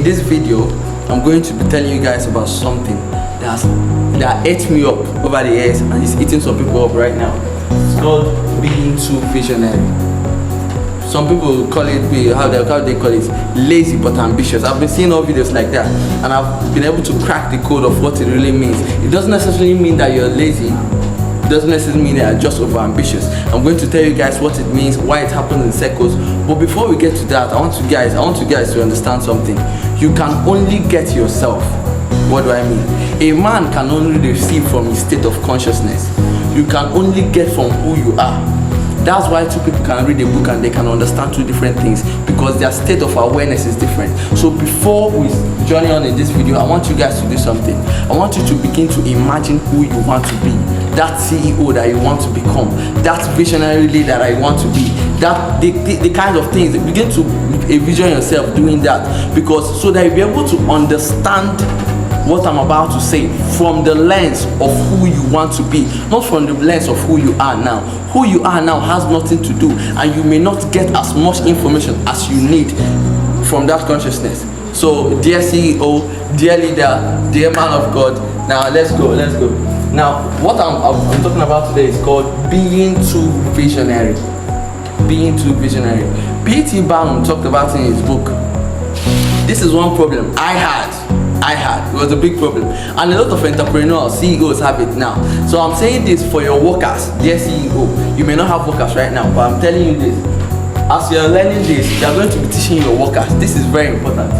in this video, I'm going to be telling you guys about something that ate me up over the years and is eating some people up right now. It's called being too visionary. Some people call it, how they call it, lazy but ambitious. I've been seeing all videos like that, and I've been able to crack the code of what it really means. It doesn't necessarily mean that you're lazy. It doesn't necessarily mean that you're just over ambitious. I'm going to tell you guys what it means, why it happens in circles. But before we get to that, I want you guys to understand something. You can only get yourself. What do I mean? A man can only receive from his state of consciousness. You can only get from who you are. That's why two people can read a book and they can understand two different things, because their state of awareness is different. So before we journey on in this video, I want you guys to do something. I want you to begin to imagine who you want to be, that CEO that you want to become, that visionary leader that you want to be, that the kind of things. Begin to envision yourself doing that, because so that you'll be able to understand what I'm about to say from the lens of who you want to be, not from the lens of who you are now. Who you are now has nothing to do, and you may not get as much information as you need from that consciousness. So dear CEO, dear leader, dear man of God, now let's go. Now what I'm talking about today is called being too visionary. Being too visionary. P.T. Barnum talked about it in his book. This is one problem I had. It was a big problem, and a lot of entrepreneurs, CEOs have it now. So I'm saying this for your workers, dear CEO. You may not have workers right now, but I'm telling you this. As you're learning this, you're going to be teaching your workers. This is very important.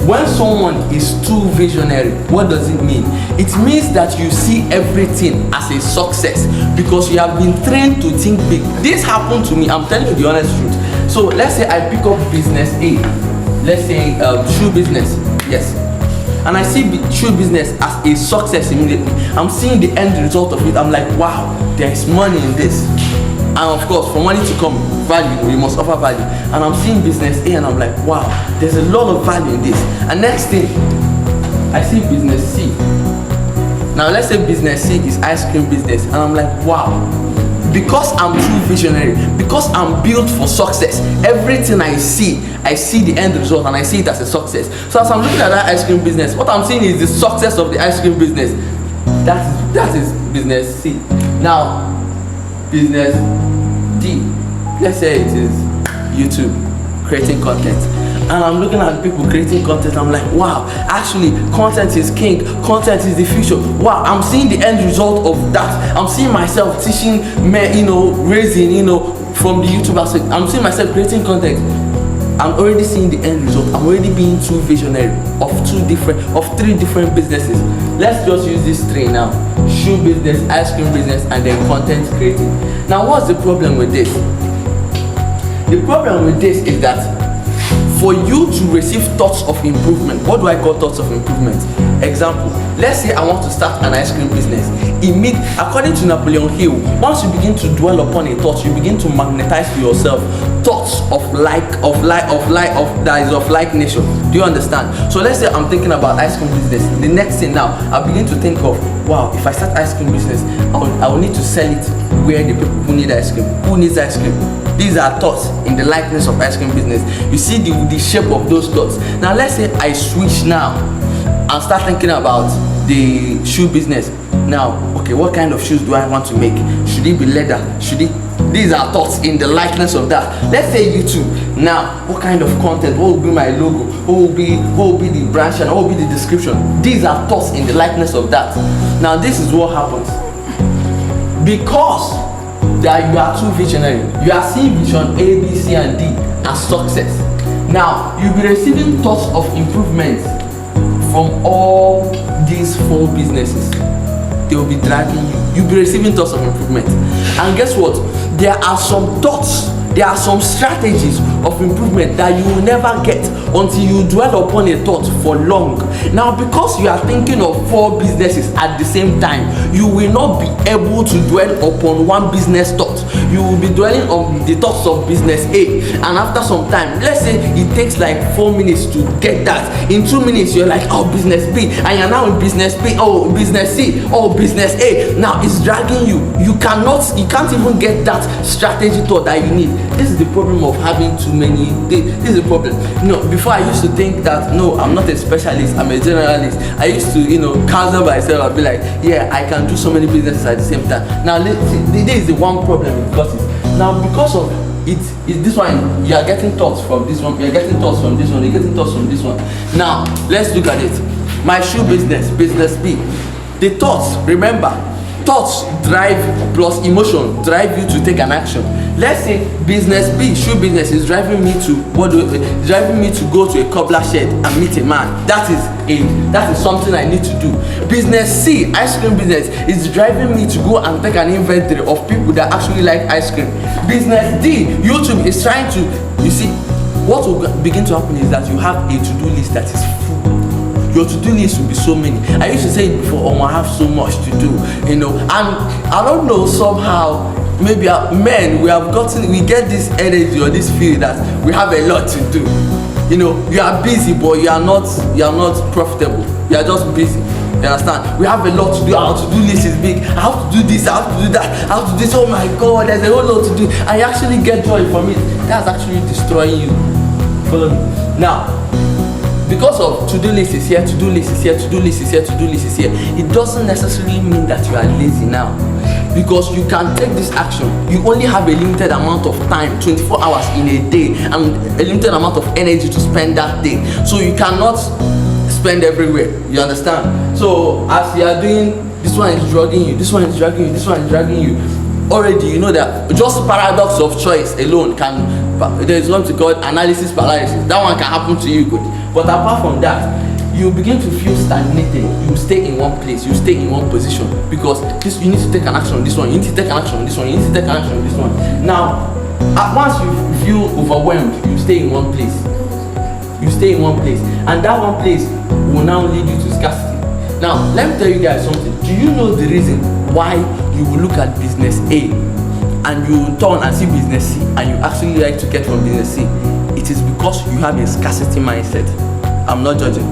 When someone is too visionary, what does it mean? It means that you see everything as a success because you have been trained to think big. This happened to me. I'm telling you the honest truth. So let's say I pick up business A. Let's say shoe business. Yes. And I see shoe business as a success immediately. I'm seeing the end result of it. I'm like, wow, there is money in this. And of course, for money to come, value, we must offer value. And I'm seeing business A and I'm like, wow, there's a lot of value in this. And next thing, I see business C. Now let's say business C is ice cream business. And I'm like, wow. Because I'm too visionary, because I'm built for success, everything I see the end result and I see it as a success. So as I'm looking at that ice cream business, what I'm seeing is the success of the ice cream business. That is business C. Now, business D. Let's say it is YouTube, creating content. And I'm looking at people creating content. I'm like, wow, actually, content is king. Content is the future. Wow, I'm seeing the end result of that. I'm seeing myself teaching, raising, from the YouTube aspect. I'm seeing myself creating content. I'm already seeing the end result. I'm already being too visionary of three different businesses. Let's just use these three now: shoe business, ice cream business, and then content creating. Now, what's the problem with this? The problem with this is that for you to receive thoughts of improvement, what do I call thoughts of improvement? Example, let's say I want to start an ice cream business. According to Napoleon Hill, once you begin to dwell upon a thought, you begin to magnetize to yourself thoughts of like nature. Do you understand? So let's say I'm thinking about ice cream business. The next thing now, I begin to think of, wow, if I start ice cream business, I will need to sell it where the people who need ice cream. Who needs ice cream? These are thoughts in the likeness of ice cream business. You see the shape of those thoughts. Now let's say I switch now and start thinking about the shoe business. Now, okay, what kind of shoes do I want to make? Should it be leather? These are thoughts in the likeness of that. Let's say YouTube. Now, what kind of content? What will be my logo? What will be the brand channel? What will be the description? These are thoughts in the likeness of that. Now, this is what happens. Because that you are too visionary. You are seeing vision A, B, C, and D as success. Now, you'll be receiving thoughts of improvement from all these 4 businesses. They will be dragging you. You'll be receiving thoughts of improvement. And guess what? There are some thoughts, there are some strategies of improvement that you will never get until you dwell upon a thought for long. Now, because you are thinking of 4 businesses at the same time, you will not be able to dwell upon one business thought. You will be dwelling on the thoughts of business A, and after some time, let's say it takes like 4 minutes to get that. In 2 minutes, you're like, oh, business B, and you're now in business B, oh, business C, oh, business A. Now it's dragging you. You can't even get that strategy thought that you need. This is the problem of having too many. This is the problem. Before I used to think that no, I'm not a specialist, I'm a generalist. I used to, counsel myself. I'd be like, yeah, I can do so many businesses at the same time. Now, this is the one problem with gossip. Now, because of this one, you are getting thoughts from this one, you're getting thoughts from this one, you're getting thoughts from this one. Now, let's look at it. My shoe business B. The thoughts, remember, thoughts drive plus emotion drive you to take an action. Let's say business B, shoe business, is driving me to go to a cobbler shed and meet a man. That is something I need to do. Business C, ice cream business, is driving me to go and take an inventory of people that actually like ice cream. Business D, YouTube, is trying to, you see, what will begin to happen is that you have a to-do list that is full. Your to-do list will be so many. I used to say it before, I have so much to do, and I don't know, somehow maybe men, we get this energy or this feeling that we have a lot to do. You are busy, but you are not profitable. You are just busy. You understand? We have a lot to do. Our to-do list is big. I have to do this, I have to do that, I have to do this. Oh my God, there's a whole lot to do. I actually get joy from it. That's actually destroying you. Follow me. Now, because of to-do list is here, to-do list is here, to-do list is here, to-do list is here, it doesn't necessarily mean that you are lazy now. Because you can take this action. You only have a limited amount of time, 24 hours in a day, and a limited amount of energy to spend that day. So you cannot spend everywhere. You understand? So as you are doing, this one is dragging you, this one is dragging you, this one is dragging you. Already you know that just paradox of choice alone there is something called analysis paralysis. That one can happen to you, good. But apart from that, you begin to feel stagnated. You stay in one place, you stay in one position, because you need to take an action on this one, you need to take an action on this one, you need to take an action on this one. Now, once you feel overwhelmed, you stay in one place. You stay in one place, and that one place will now lead you to scarcity. Now, let me tell you guys something. Do you know the reason why you will look at business A and you turn and see business C and you actually like to get from business C? It is because you have a scarcity mindset. I'm not judging.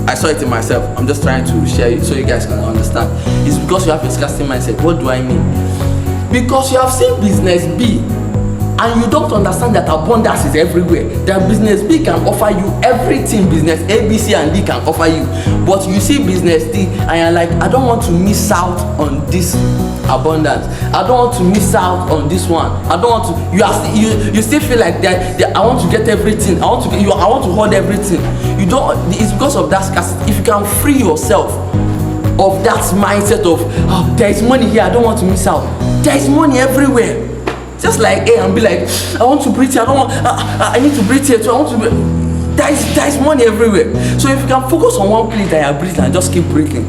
I saw it in myself. I'm just trying to share it so you guys can understand. It's because you have a scarcity mindset. What do I mean? Because you have seen business B and you don't understand that abundance is everywhere. That business B can offer you everything business A, B, C, and D can offer you. But you see business D and you're like, I don't want to miss out on this abundance. I don't want to miss out on this one. I don't want to. You still feel like that. I want to get everything. I want to hold everything. You don't. It's because of that scarcity. If you can free yourself of that mindset of, oh, there is money here, I don't want to miss out. There is money everywhere. Just like A and be like, I want to breathe here. I need to breathe here too. I want to breathe. There is money everywhere. So if you can focus on one place that you are breathing and just keep breathing,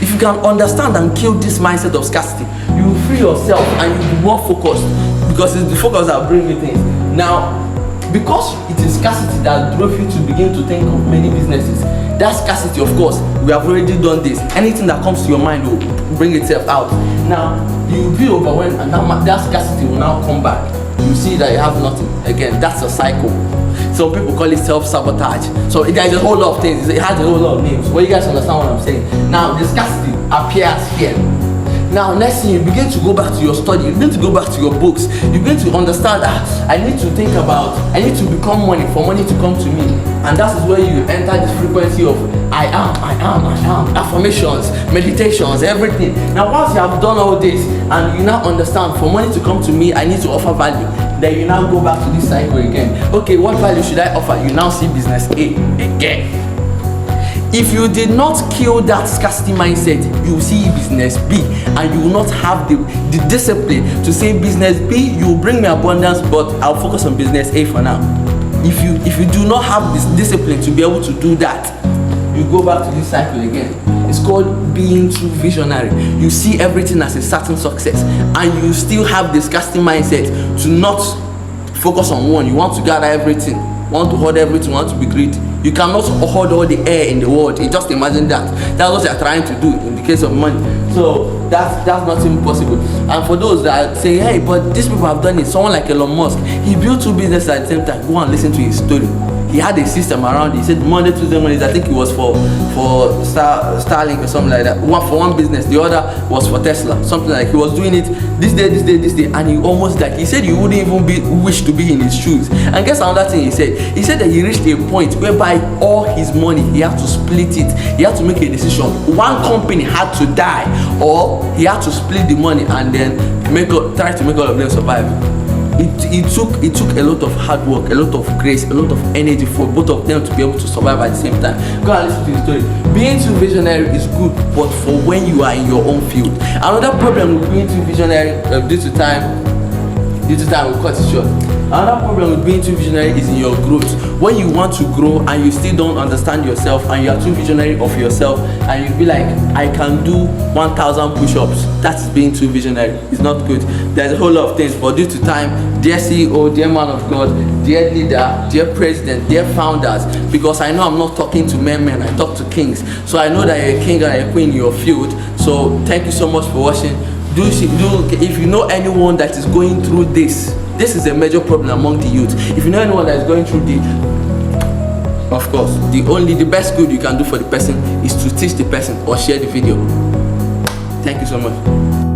if you can understand and kill this mindset of scarcity, you will free yourself and you will be more focused, because it's the focus that brings you things. Now, because it is scarcity that drove you to begin to think of many businesses, that scarcity, of course, we have already done this. Anything that comes to your mind will bring itself out. Now, you will be overwhelmed, and that scarcity will now come back. You see that you have nothing. Again, that's a cycle. Some people call it self-sabotage. So there's a whole lot of things. It has a whole lot of names. But you guys understand what I'm saying. Now, the scarcity appears here. Now, next thing, you begin to go back to your study. You begin to go back to your books. You begin to understand that I need to become money for money to come to me. And that is where you enter this frequency of I am, affirmations, meditations, everything. Now, once you have done all this and you now understand for money to come to me, I need to offer value. Then you now go back to this cycle again. Okay, what value should I offer? You now see business A again. If you did not kill that scarcity mindset, you will see business B, and you will not have the discipline to say business B, you will bring me abundance, but I'll focus on business A for now. If you do not have this discipline to be able to do that, you go back to this cycle again. It's called being too visionary. You see everything as a certain success, and you still have the scarcity mindset to not focus on one. You want to gather everything, want to hold everything, want to be greedy. You cannot hold all the air in the world. You just imagine that. That's what you're trying to do in the case of money. So that's not impossible. And for those that say, hey, but these people have done it. Someone like Elon Musk, he built two businesses at the same time. Go and listen to his story. he had a system around it. He said Monday, Tuesday, Mondays, I think it was for Starlink or something like that. One for one business, the other was for Tesla, something like. He was doing it this day, and he almost died. He said you wouldn't even wish to be in his shoes. And guess another thing he said? He said that he reached a point whereby all his money, he had to split it. He had to make a decision. One company had to die, or he had to split the money and then try to make all of them survive. It took a lot of hard work, a lot of grace, a lot of energy for both of them to be able to survive at the same time. Go and listen to the story. Being too visionary is good, but for when you are in your own field. Another problem with being too visionary, due to time, we'll cut it short. Another problem with being too visionary is in your growth. When you want to grow and you still don't understand yourself, and you are too visionary of yourself, and you be like, I can do 1,000 push-ups, that is being too visionary. It's not good. There's a whole lot of things, but due to time, dear CEO, dear man of God, dear leader, dear president, dear founders, because I know I'm not talking to men, I talk to kings. So I know that you're a king and a queen in your field. So thank you so much for watching. If you know anyone that is going through this is a major problem among the youth. If you know anyone that is going through of course, the best good you can do for the person is to teach the person or share the video. Thank you so much.